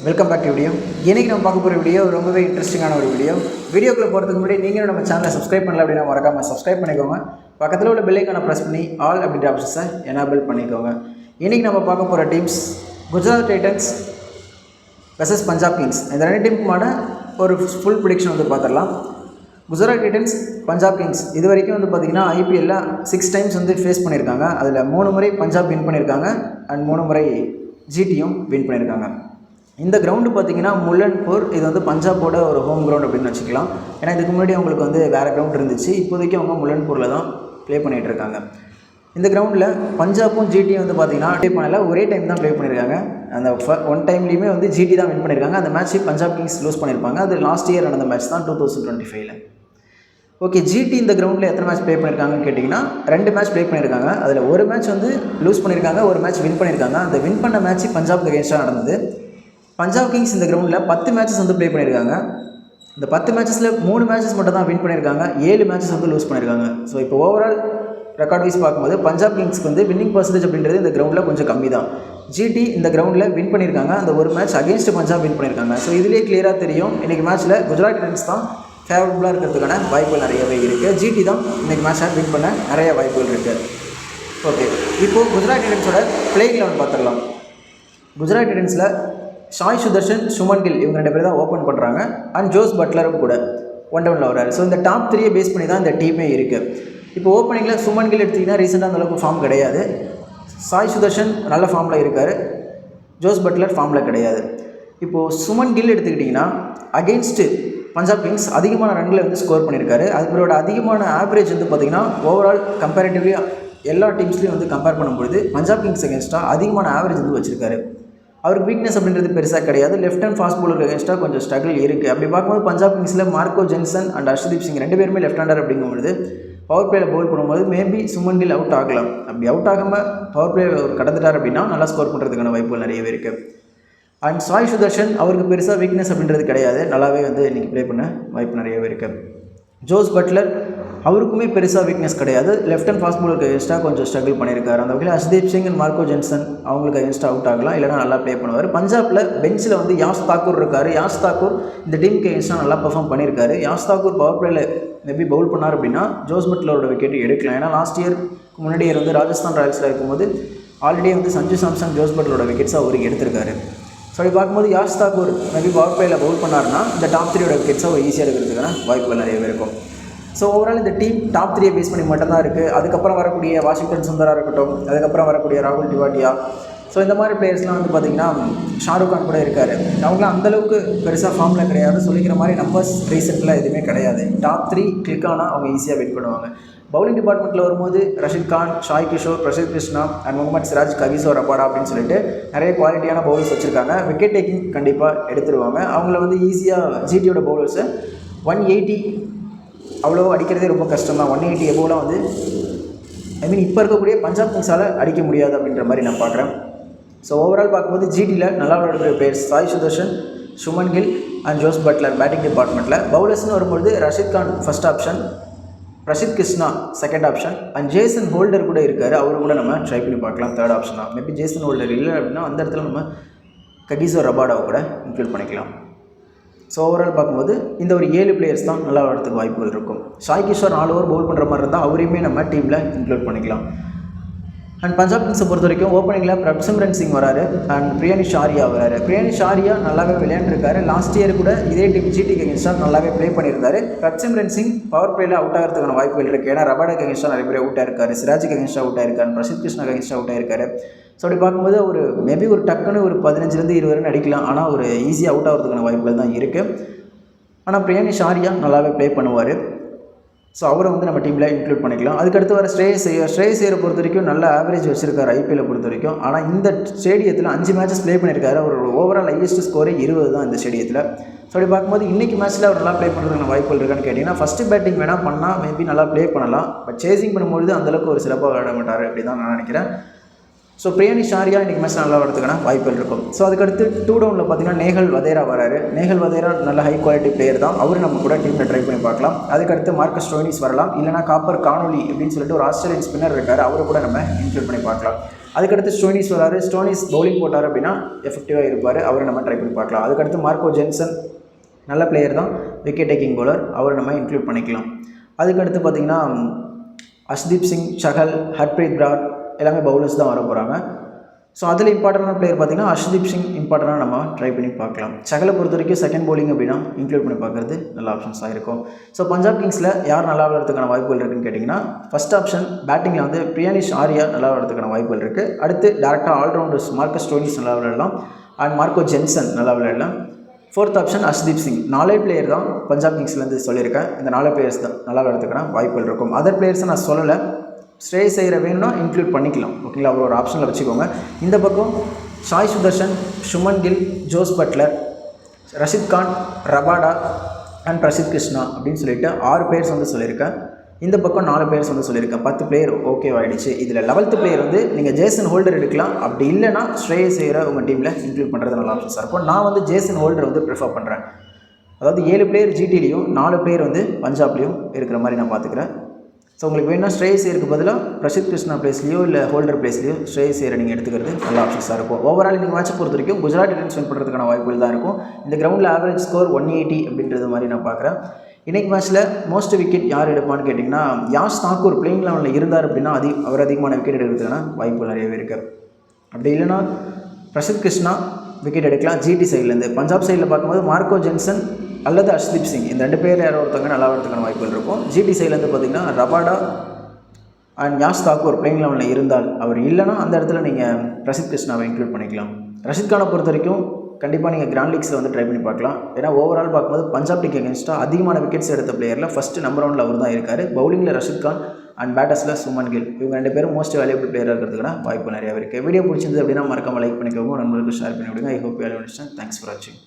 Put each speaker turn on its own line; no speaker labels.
Welcome back to video. இன்றைக்கி நம்ம பார்க்க போகிற வீடியோ ரொம்பவே இன்ட்ரெஸ்டிங்கான ஒரு வீடியோக்குள்ளே போகிறதுக்கு முன்னாடி நீங்களும் நம்ம சேனலை சப்ஸ்கிரைப் பண்ணல அப்படின்னா மறக்காமல் சப்ஸ்கிரைப் பண்ணிக்கோங்க. பக்கத்தில் உள்ள பெல் ஐகானை ப்ரெஸ் பண்ணி ஆல் அப்படின்ற ஆப்ஷன்ஸை எனேபிள் பண்ணிக்கோங்க. இன்றைக்கி நம்ம பார்க்க போகிற teams Gujarat Titans versus Punjab Kings. இந்த ரெண்டு டீமுக்குமான ஒரு ஃபுல் ப்ரெடிக்ஷன் வந்து பார்த்துடலாம். குஜராத் டைட்டன்ஸ் பஞ்சாப் கிங்ஸ் இது வரைக்கும் வந்து பார்த்திங்கன்னா ஐபிஎல்ல 6 டைம்ஸ் வந்து ஃபேஸ் பண்ணியிருக்காங்க. அதில் 3 முறை பஞ்சாப் வின் பண்ணியிருக்காங்க அண்ட் 3 முறை ஜிடியும் வின் பண்ணியிருக்காங்க. இந்த கிரவுண்டு பார்த்திங்கன்னா முல்லன்பூர், இது வந்து பஞ்சாபோட ஒரு ஹோம் கிரவுண்ட் அப்படின்னு வச்சுக்கலாம். ஏன்னா இதுக்கு முன்னாடி அவங்களுக்கு வந்து வேறு கிரவுண்ட் இருந்துச்சு. இப்போதைக்கு அவங்க முல்லன்பூரில் தான் ப்ளே பண்ணிகிட்டு இருக்காங்க. இந்த கிரவுண்டில் பஞ்சாப்பும் ஜிடியும் வந்து பார்த்திங்கன்னா ப்ளே பண்ணல, ஒரே டைம் தான் ப்ளே பண்ணியிருக்காங்க. அந்த ஒன் டைம்லேயுமே வந்து ஜிடி தான் வின் பண்ணியிருக்காங்க. அந்த மேட்ச் பஞ்சாப் கிங்ஸ் லூஸ் பண்ணியிருப்பாங்க. அது லாஸ்ட் இயர் நடந்த மேட்ச் தான் 2025. ஓகே, ஜிடி இந்த கிரவுண்டில் எத்தனை மேட்ச் ப்ளே பண்ணியிருக்காங்கன்னு கேட்டிங்கன்னா 2 மேட்ச் ப்ளே பண்ணியிருக்காங்க. அதில் ஒரு மேட்ச் வந்து லூஸ் பண்ணியிருக்காங்க, ஒரு மேட்ச் வின் பண்ணியிருக்காங்க. அந்த வின் பண்ண மேட்ச் பஞ்சாப்க்கு அகேன்ஸ்டாக நடந்தது. பஞ்சாப் கிங்ஸ் இந்த கிரவுண்டில் 10 மேட்சஸ் வந்து ப்ளே பண்ணியிருக்காங்க. இந்த 10 மேட்சஸில் 3 மேட்சஸ் மட்டும் தான் வின் பண்ணியிருக்காங்க, 7 மேட்சஸ் வந்து லூஸ் பண்ணியிருக்காங்க. ஸோ இப்போ ஓவரால் ரெக்கார்ட் வைஸ் பார்க்கும்போது பஞ்சாப் கிங்ஸ்க்கு வந்து வின்னிங் பர்சன்டேஜ் அப்படின்றது இந்த கிரவுண்டில் கொஞ்சம் கம்மி தான். ஜிடி இந்த கிரவுண்டில் வின் பண்ணியிருக்காங்க, அந்த ஒரு மேட்ச் அகேன்ஸ்ட் பஞ்சாப் வின் பண்ணியிருக்காங்க. ஸோ இதிலே கிளியராக தெரியும் இன்றைக்கி மேட்ச்சில் குஜராத் டைட்டன்ஸ் தான் ஃபேவரபுளாக இருக்கிறதுக்கான வாய்ப்புகள் நிறையவே இருக்குது. ஜிடி தான் இன்றைக்கி மேட்சை வின் பண்ண நிறைய வாய்ப்புகள் இருக்குது. ஓகே, இப்போது குஜராத் டைட்டன்ஸோட பிளேயிங் 11 பார்த்துடலாம். குஜராத் டைட்டன்ஸில் சாய் சுதர்ஷன், சுமன் கில் இவங்க 2 பேர் தான் ஓப்பன் பண்ணுறாங்க. அண்ட் ஜோஸ் பட்லரும் கூட 1 டவுனில் வர்றாரு. ஸோ இந்த டாப் 3 பேஸ் பண்ணி தான் இந்த டீமே இருக்குது. இப்போ ஓப்பனிங்கில் சுமன் கில் எடுத்திங்கன்னா ரீசெண்டாக அந்தளவுக்கு ஃபார்ம் கிடையாது. சாய் சுதர்ஷன் நல்ல ஃபார்மில் இருக்கார், ஜோஸ் பட்லர் ஃபார்மில் கிடையாது. இப்போது சுமன் கில் எடுத்துக்கிட்டிங்கன்னா அகெயின்ஸ்ட்டு பஞ்சாப் கிங்ஸ் அதிகமான ரன்களை வந்து ஸ்கோர் பண்ணியிருக்காரு. அவரோட அதிகமான ஆவரேஜ் வந்து பார்த்திங்கன்னா ஓவரால் கம்பேரிட்டிவ்லி எல்லா டீம்ஸ்லேயும் வந்து கம்பேர் பண்ணும்பொழுது பஞ்சாப் கிங்ஸ் அகேன்ஸ்டாக அதிகமான ஆவரேஜ் வந்து வச்சுருக்காரு. அவருக்கு வீக்னஸ் அப்படின்றது பெருசாக கிடையாது. லெஃப்ட் ஹேண்ட் ஃபாஸ்ட் பவுலருக்கு அகேன்ஸ்டாக கொஞ்சம் ஸ்ட்ரகிள் இருக்குது. அப்படி பார்க்கும்போது பஞ்சாப் கிங்ஸில் Marco Jansen and Harshdeep Singh 2 பேருமே லெஃப்ட் ஹேண்டர் அப்படிங்கும்பொழுது பவர் பிளேயில் பவுல் பண்ணும்போது மேபி சுமன் கில் அவுட் ஆகலாம். அப்படி அவுட் ஆகாமல் பவர் பிளே கடந்துட்டார் அப்படின்னா நல்லா ஸ்கோர் பண்ணுறதுக்கான வாய்ப்புகள் நிறையவே இருக்குது. அண்ட் சாய் சுதர்ஷன் அவருக்கு பெருசாக வீக்னஸ் அப்படின்றது கிடையாது, நல்லாவே வந்து இன்றைக்கி ப்ளே பண்ண வாய்ப்பு நிறையவே இருக்குது. ஜோஸ் பட்லர் அவருக்குமே பெருசாக வீக்னஸ் கிடையாது, லெஃப்ட் அண்ட் ஃபாஸ்ட் பவுலருக்கு அகேன்ஸ்டாக கொஞ்சம் ஸ்ட்ரகிள் பண்ணியிருக்காரு. அந்த வகையில் Harshdeep Singh and Marco Jansen அவங்களுக்கு அகேன்ஸ்டாக அவுட் ஆகலாம், இல்லைனா நல்லா ப்ளே பண்ணுவார். பஞ்சாபில் பெஞ்சில் வந்து யாஷ் தாக்கூர் இருக்கார். யாஷ் தாக்கூர் இந்த டீமுக்கு அகேன்ஸ்டாக நல்லா பெர்ஃபார்ம் பண்ணியிருக்காரு. யாஷ் தாக்கூர் பவர் பிளேயில் மேபி பவுல் பண்ணார் அப்படின்னா ஜோஸ் பட்லரோட விக்கெட் எடுக்கலாம். ஏன்னா லாஸ்ட் இயருக்கு முன்னாடி இயர் வந்து ராஜஸ்தான் ராயல்ஸில் இருக்கும்போது ஆல்ரெடி வந்து சஞ்சு சாம்சன் ஜோஸ் பட்லரோட விக்கெட்ஸை அவருக்கு எடுத்திருக்காரு. ஸோ அப்படி பார்க்கும்போது யாஷ் தாக்கூர் மேபி பவர் பிளேயில் பவுல் பண்ணார்னா இந்த டாப் 3 விக்கெட்ஸை அவர் ஈஸியாக இருக்கிறதுக்கான வாய்ப்புகள் நிறையவே இருக்கும். ஸோ ஓவரால் இந்த டீம் டாப் 3 பேஸ் பண்ணி மட்டும்தான் இருக்குது. அதுக்கப்புறம் வரக்கூடிய வாஷிங்டன் சுந்தரா இருக்கட்டும், அதுக்கப்புறம் வரக்கூடிய ராகுல் திவாட்டியா, ஸோ இந்த மாதிரி பிளேயர்ஸ்லாம் வந்து பார்த்திங்கன்னா ஷாருக் கான் கூட இருக்கார். அவங்களாம் அந்தளவுக்கு பெருசாக ஃபார்மில் கிடையாது, சொல்லிக்கிற மாதிரி நம்பர்ஸ் ரீசெண்டில் எதுவுமே கிடையாது. டாப் 3 கிளிக் ஆனால் அவங்க ஈஸியாக வின் பண்ணுவாங்க. பவுலிங் டிபார்ட்மெண்ட்டில் வரும்போது Rashid Khan, Sai Kishore, Prasidh Krishna and Mohammed Siraj, Kagiso Rabada அப்படின்னு சொல்லிட்டு நிறைய குவாலிட்டியான பவுலர்ஸ் வச்சுருக்காங்க. விக்கெட் டேக்கிங் கண்டிப்பாக எடுத்துருவாங்க. அவங்கள வந்து ஈஸியாக ஜிடியோட பவுலர்ஸை 180 அவ்வளோ அடிக்கிறதே ரொம்ப கஷ்டம் தான். 180 எபோலாம் வந்து இப்போ இருக்கக்கூடிய பஞ்சாப் கிங்ஸால் அடிக்க முடியாது அப்படின்ற மாதிரி நான் பார்க்குறேன். ஸோ ஓவரால் பார்க்கும்போது ஜிடியில் நல்லா விளையாடுற players Sai Sudharsan, Shubman Gill and Jos Buttler batting டிபார்ட்மெண்ட்டில். பவுலர்ஸ்னு வரும்பொழுது Rashid Khan first option, Prasidh Krishna second option and Jason Holder கூட இருக்கார். அவரு கூட நம்ம ட்ரை பண்ணி பார்க்கலாம் தேர்ட் ஆப்ஷனாக. மேபி ஜேசன் ஹோல்டர் இல்லை அப்படின்னா அந்த இடத்துல நம்ம ககிசோ ரபாடாவை கூட இன்க்ளூட் பண்ணிக்கலாம். ஸோ ஓவரால் பார்க்கும்போது இந்த ஒரு 7 பிளேயர்ஸ் தான் நல்லா விளையாடுறதுக்கு வாய்ப்புகள் இருக்கும். சாய் கிஷோர் 4 ஓவர் பவுல் பண்ணுற மாதிரி இருந்தால் அவரையுமே நம்ம டீமில் இன்க்ளூட் பண்ணிக்கலாம். அண்ட் பஞ்சாப் கிங்ஸை பொறுத்த வரைக்கும் ஓப்பனிங்கில் பிரப்சிம்ரன் சிங் வராரு அண்ட் பிரியானிஷ் ஆரியா வராரு. பிரியானிஷ் ஆரியா நல்லாவே விளையாண்டுருக்காரு. லாஸ்ட் இயர் கூட இதே டீம் ஜிடிக்கு அகேன்ஸ்டாக நல்லாவே ப்ளே பண்ணியிருந்தாரு. பிரப்சிம்ரன் சிங் பவர் பிளேயில் அவுட் ஆகிறதுக்கான வாய்ப்புகள் இருக்குது. ஏன்னா ரபாடாக்கு அகேன்ஸ்டாக நிறைய பேர் அவுட் ஆயிருக்காரு, சிராஜுக்கு அகேன்ஸ்டாக அவுட் ஆயிருக்காரு, பிரசித் கிருஷ்ணாக்கு அகேன்ஸ்டாக அவுட் ஆயிருக்காரு. ஸோ அப்படி பார்க்கும்போது ஒரு மேபி ஒரு டக்குன்னு ஒரு 15 20 ரன் அடிக்கலாம், ஆனால் ஒரு ஈஸியாக அவுட் ஆகிறதுக்கான வாய்ப்புகள் தான் இருக்குது. ஆனால் பிரியானிஷ் ஆரியா நல்லாவே ப்ளே பண்ணுவார். ஸோ அவரை வந்து நம்ம டீமில் இன்க்ளூட் பண்ணிக்கலாம். அதுக்கடுத்து வர ஸ்ரேயஸ் ஐயரை பொறுத்த வரைக்கும் நல்ல ஆவரேஜ் வச்சுருக்காரு ஐபிஎல்லை பொறுத்த வரைக்கும். ஆனால் இந்த ஸ்டேடியத்தில் 5 மேட்சஸ் ப்ளே பண்ணியிருக்காரு. அவரோட ஓவரால் ஹையஸ்ட் ஸ்கோரே 20 தான் இந்த ஸ்டேடியத்தில். ஸோ அப்படி பார்க்கும்போது இன்றைக்கி மேட்ச்சில் அவர் நல்லா ப்ளே பண்ணுறதுக்கான வாய்ப்புகள் இருக்கான்னு கேட்டிங்கன்னா ஃபஸ்ட்டு பேட்டிங் வேணால் பண்ணால் மேபி நல்லா ப்ளே பண்ணலாம். பட் சேசிங் பண்ணும்பொழுது அந்தளவுக்கு ஒரு சிறப்பாக விளையாட மாட்டார் அப்படி தான் நான் நினைக்கிறேன். ஸோ பிரியானிஷ் ஆரியா இன்றைக்கி மேட்ச் நல்லா வரதுக்கான வாய்ப்புகள் இருக்கும். ஸோ அதுக்கடுத்து 2 டவுனில் பார்த்தீங்கன்னா நேஹல் வதேரா வராரு. நேஹல் வதேரா நல்ல ஹை குவாலிட்டி பிளேயர் தான், அவரு நம்ம கூட டீமில் ட்ரை பண்ணி பார்க்கலாம். அதுக்கடுத்து மார்க்கஸ் ஸ்டோனிஸ் வரலாம், இல்லைனா காப்பர் கானோலி அப்படின்னு சொல்லிட்டு ஒரு ஆஸ்திரேலியன் ஸ்பின்னர் இருக்கார், அவரை கூட நம்ம இன்க்ளூட் பண்ணி பார்க்கலாம். அதுக்கடுத்து ஸ்டோனிஸ் வராரு. ஸ்டோனிஸ் பவுலிங் போட்டார் அப்படின்னா எஃபெக்டிவாக இருப்பார், அவரை நம்ம ட்ரை பண்ணி பார்க்கலாம். அதுக்கடுத்து மார்க்கோ ஜென்சன் நல்ல பிளேயர் தான், விக்கெட் டேக்கிங் பவுலர், அவரை நம்ம இன்க்ளூட் பண்ணிக்கலாம். அதுக்கடுத்து பார்த்திங்கன்னா அஷ்தீப் சிங், சஹல், ஹர்ப்ரீத் பிரார் எல்லாமே பவுலர்ஸ் தான் வர போகிறாங்க. ஸோ அதில் இம்பார்ட்டண்டான பிளேயர் பார்த்திங்கன்னா அஷ்தீப் சிங் இம்பார்ட்டண்டாக நம்ம ட்ரை பண்ணி பார்க்கலாம். சகலை பொறுத்த வரைக்கும் செகண்ட் பவுலிங் அப்படின்னா இன்க்ளூட் பண்ணி பார்க்குறது நல்ல ஆப்ஷன்ஸாக இருக்கும். ஸோ பஞ்சாப் கிங்ஸில் யார் நல்லா விளையாடுறதுக்கான வாய்ப்புகள் இருக்குன்னு கேட்டிங்கன்னா, ஃபஸ்ட் ஆப்ஷன் பேட்டிங்கில் வந்து பிரியானிஷ் ஆரியா நல்லா விளையாடுறதுக்கான வாய்ப்புகள் இருக்குது. அடுத்து டேரெக்டாக ஆல்ரவுண்டர்ஸ் மார்க்கஸ் ஸ்டோனிஸ் நல்லா விளையாடலாம், அண்ட் மார்க்கோ ஜென்சன் நல்லா விளையாடலாம். Fourth option Arshdeep Singh. 4 player தான் பஞ்சாப் கிங்ஸ்லேருந்து சொல்லியிருக்கேன். இந்த 4 பிளேயர்ஸ் தான் நல்லா விளையாடுறதுக்கான வாய்ப்புகள் இருக்கும். அதர் பிளேயர்ஸை நான் சொல்லலை, ஸ்ரேயஸ் ஐயர் வேணும்னா இன்க்ளூட் பண்ணிக்கலாம், ஓகேங்களா, அவர் ஒரு ஆப்ஷனில் வச்சுக்கோங்க. இந்த பக்கம் Sai Sudharsan, Shubman Gill, Jos Buttler, Rashid Khan, Rabada and Prasidh Krishna அப்படின்னு சொல்லிட்டு 6 பிளேயர்ஸ் வந்து சொல்லியிருக்கேன். இந்த பக்கம் 4 பிளேயர்ஸ் வந்து சொல்லியிருக்கேன். 10 பிளேயர் ஓகேவாயிடுச்சு. இதில் 11th பிளேயர் வந்து நீங்கள் ஜேசன் ஹோல்டர் எடுக்கலாம், அப்படி இல்லைனா ஸ்ரேயஸ் ஐயரை உங்கள் டீமில் இன்க்ளூட் பண்ணுறது நல்ல ஆப்ஷன்ஸாக இருக்கும். நான் வந்து ஜேசன் ஹோல்டர் வந்து ப்ரிஃபர் பண்ணுறேன். அதாவது 7 பிளேயர் ஜிடிலையும் 4 பிளேயர் வந்து பஞ்சாப்லேயும் இருக்கிற மாதிரி நான் பார்த்துக்கிறேன். ஸோ உங்களுக்கு வேணும்னா ஸ்ரேயஸ் ஐயருக்கு பதிலாக பிரசித் கிருஷ்ணா பிளேஸ்லையோ இல்லை ஹோல்டர் பிளேஸ்லையோ ஸ்ரேயஸ் ஐயரை நீங்கள் எடுத்துக்கிறது நல்ல ஆப்ஷன்ஸாக இருக்கும். ஓவரால் நீங்கள் மேட்சை பொறுத்த வரைக்கும் குஜராத் டைட்டன்ஸ் வின் பண்ணுறதுக்கான வாய்ப்புகள் தான் இருக்கும். இந்த கிரவுண்டில் ஆவரேஜ் ஸ்கோர் 180 அப்படின்றது மாதிரி நான் பார்க்குறேன். இன்றைக்கி மேட்ச்சில் மோஸ்ட் விக்கெட் யார் எடுப்பான்னு கேட்டிங்கன்னா, யாஷ் தாக்கூர் பிளேயிங் லெவலில் இருந்தார் அப்படின்னா அவர் அதிகமான விக்கெட் எடுக்கிறதுக்கான வாய்ப்புகள் நிறையவே இருக்குது. அப்படி இல்லைனா பிரசித் கிருஷ்ணா விக்கெட் எடுக்கலாம் ஜிடி சைட்லேருந்து. பஞ்சாப் சைடில் பார்க்கும்போது மார்க்கோ ஜென்சன் அல்லது அஷ்தீப் சிங், இந்த 2 பேர் யாரோ ஒருத்தவங்க நல்லா வரதுக்கான வாய்ப்புகள் இருக்கும். ஜிடி சைட்லேருந்து பார்த்திங்கன்னா Rabada and Yash Thakur playing லெவலில் இருந்தால், அவர் இல்லைனா அந்த இடத்துல நீங்கள் பிரசித் கிருஷ்ணாவை இன்க்ளூட் பண்ணிக்கலாம். ரஷித் கானை பொறுத்த வரைக்கும் கண்டிப்பாக நீங்கள் கிராண்ட் லீக்ஸில் வந்து ட்ரை பண்ணி பார்க்கலாம். ஏன்னா ஓவரால் பார்க்கும்போது பஞ்சாப் டீம் அகேன்ஸ்டாக அதிகமான விக்கெட்ஸ் எடுத்த பிளேயரில் ஃபஸ்ட்டு நம்பர் 1 அவர் தான் இருக்கார். பவுலிங்கில் ரஷித் கான் அண்ட் பேட்டர்ஸில் சுமன் கில், இவங்க 2 பேரும் மோஸ்ட் வேல்யூபிள் பிளேயராக இருக்கிறதுக்கான வாய்ப்பு நிறையாவே இருக்குது. வீடியோ பிடிச்சிருந்தது அப்படின்னா மறக்காமல் லைக் பண்ணிக்கோங்க, நண்பர்களுக்கு ஷேர் பண்ணி விடுங்க. I hope you all understand. Thanks for வாட்சிங்.